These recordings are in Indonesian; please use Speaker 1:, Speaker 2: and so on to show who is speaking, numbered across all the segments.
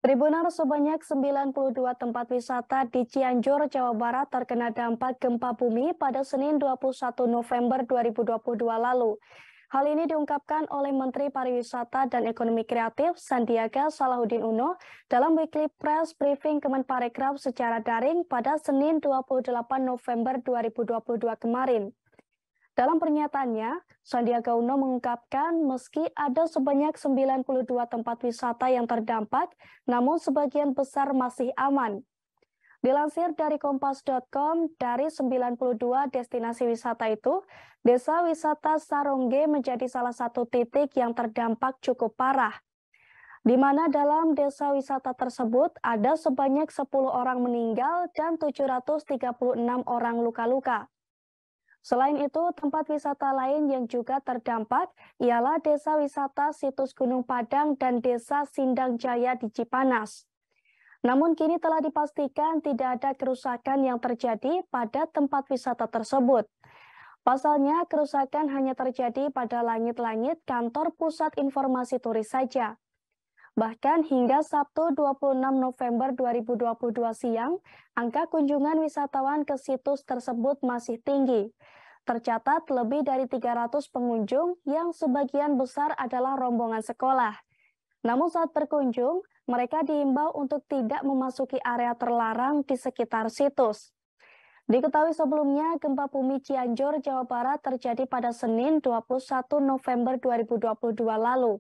Speaker 1: Tribunner sebanyak 92 tempat wisata di Cianjur, Jawa Barat terkena dampak gempa bumi pada Senin 21 November 2022 lalu. Hal ini diungkapkan oleh Menteri Pariwisata dan Ekonomi Kreatif Sandiaga Salahuddin Uno dalam weekly press briefing Kemenparekraf secara daring pada Senin 28 November 2022 kemarin. Dalam pernyataannya, Sandiaga Uno mengungkapkan meski ada sebanyak 92 tempat wisata yang terdampak, namun sebagian besar masih aman. Dilansir dari kompas.com, dari 92 destinasi wisata itu, Desa Wisata Sarongge menjadi salah satu titik yang terdampak cukup parah, di mana dalam desa wisata tersebut ada sebanyak 10 orang meninggal dan 736 orang luka-luka. Selain itu, tempat wisata lain yang juga terdampak ialah Desa Wisata Situs Gunung Padang dan Desa Sindang Jaya di Cipanas. Namun kini telah dipastikan tidak ada kerusakan yang terjadi pada tempat wisata tersebut. Pasalnya, kerusakan hanya terjadi pada langit-langit kantor Pusat Informasi Turis saja. Bahkan hingga Sabtu 26 November 2022 siang, angka kunjungan wisatawan ke situs tersebut masih tinggi. Tercatat lebih dari 300 pengunjung yang sebagian besar adalah rombongan sekolah. Namun saat berkunjung, mereka diimbau untuk tidak memasuki area terlarang di sekitar situs. Diketahui sebelumnya, gempa bumi Cianjur, Jawa Barat terjadi pada Senin 21 November 2022 lalu.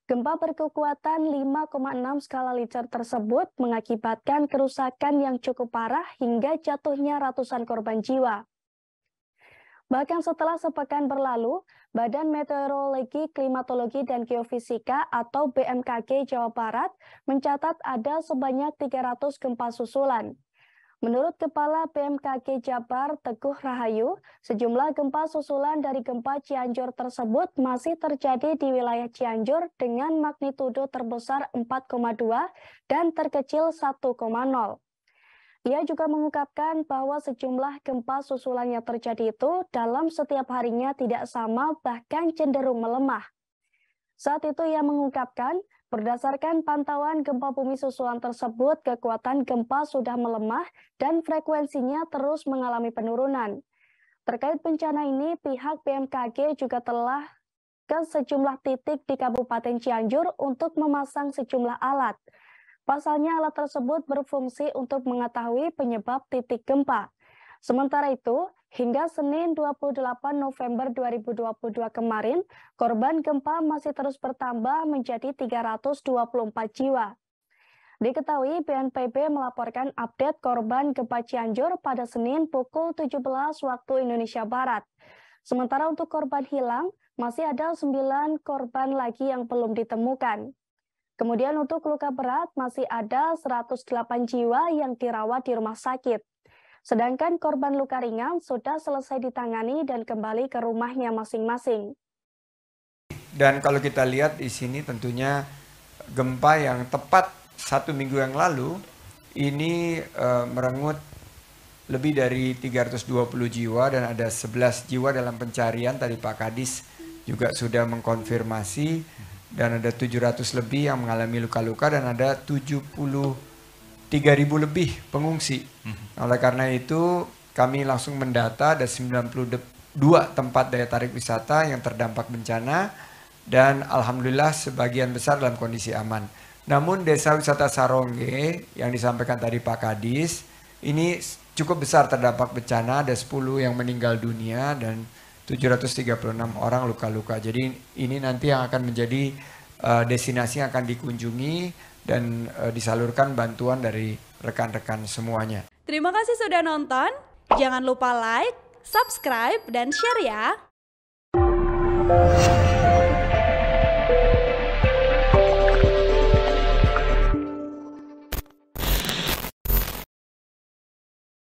Speaker 1: Gempa berkekuatan 5,6 skala Richter tersebut mengakibatkan kerusakan yang cukup parah hingga jatuhnya ratusan korban jiwa. Bahkan setelah sepekan berlalu, Badan Meteorologi, Klimatologi, dan Geofisika atau BMKG Jawa Barat mencatat ada sebanyak 300 gempa susulan. Menurut Kepala BMKG Jabar Teguh Rahayu, sejumlah gempa susulan dari gempa Cianjur tersebut masih terjadi di wilayah Cianjur dengan magnitudo terbesar 4,2 dan terkecil 1,0. Ia juga mengungkapkan bahwa sejumlah gempa susulan yang terjadi itu dalam setiap harinya tidak sama, bahkan cenderung melemah. Saat itu ia mengungkapkan, berdasarkan pantauan gempa bumi susulan tersebut, kekuatan gempa sudah melemah dan frekuensinya terus mengalami penurunan. Terkait bencana ini, pihak BMKG juga telah ke sejumlah titik di Kabupaten Cianjur untuk memasang sejumlah alat. Pasalnya alat tersebut berfungsi untuk mengetahui penyebab titik gempa. Sementara itu, hingga Senin 28 November 2022 kemarin, korban gempa masih terus bertambah menjadi 324 jiwa. Diketahui BNPB melaporkan update korban gempa Cianjur pada Senin pukul 17 waktu Indonesia Barat. Sementara untuk korban hilang, masih ada 9 korban lagi yang belum ditemukan. Kemudian untuk luka berat, masih ada 108 jiwa yang dirawat di rumah sakit. Sedangkan korban luka ringan sudah selesai ditangani dan kembali ke rumahnya masing-masing.
Speaker 2: Dan kalau kita lihat di sini tentunya gempa yang tepat 1 minggu yang lalu ini merenggut lebih dari 320 jiwa dan ada 11 jiwa dalam pencarian. Tadi Pak Kadis juga sudah mengkonfirmasi dan ada 700 lebih yang mengalami luka-luka dan ada 73.000 lebih pengungsi. Oleh karena itu kami langsung mendata ada 92 tempat daya tarik wisata yang terdampak bencana dan alhamdulillah sebagian besar dalam kondisi aman. Namun Desa Wisata Sarongge yang disampaikan tadi Pak Kadis ini cukup besar terdampak bencana, ada 10 yang meninggal dunia dan 736 orang luka-luka. Jadi ini nanti yang akan menjadi destinasi yang akan dikunjungi dan disalurkan bantuan dari rekan-rekan semuanya.
Speaker 3: Terima kasih sudah nonton. Jangan lupa like, subscribe, dan share ya.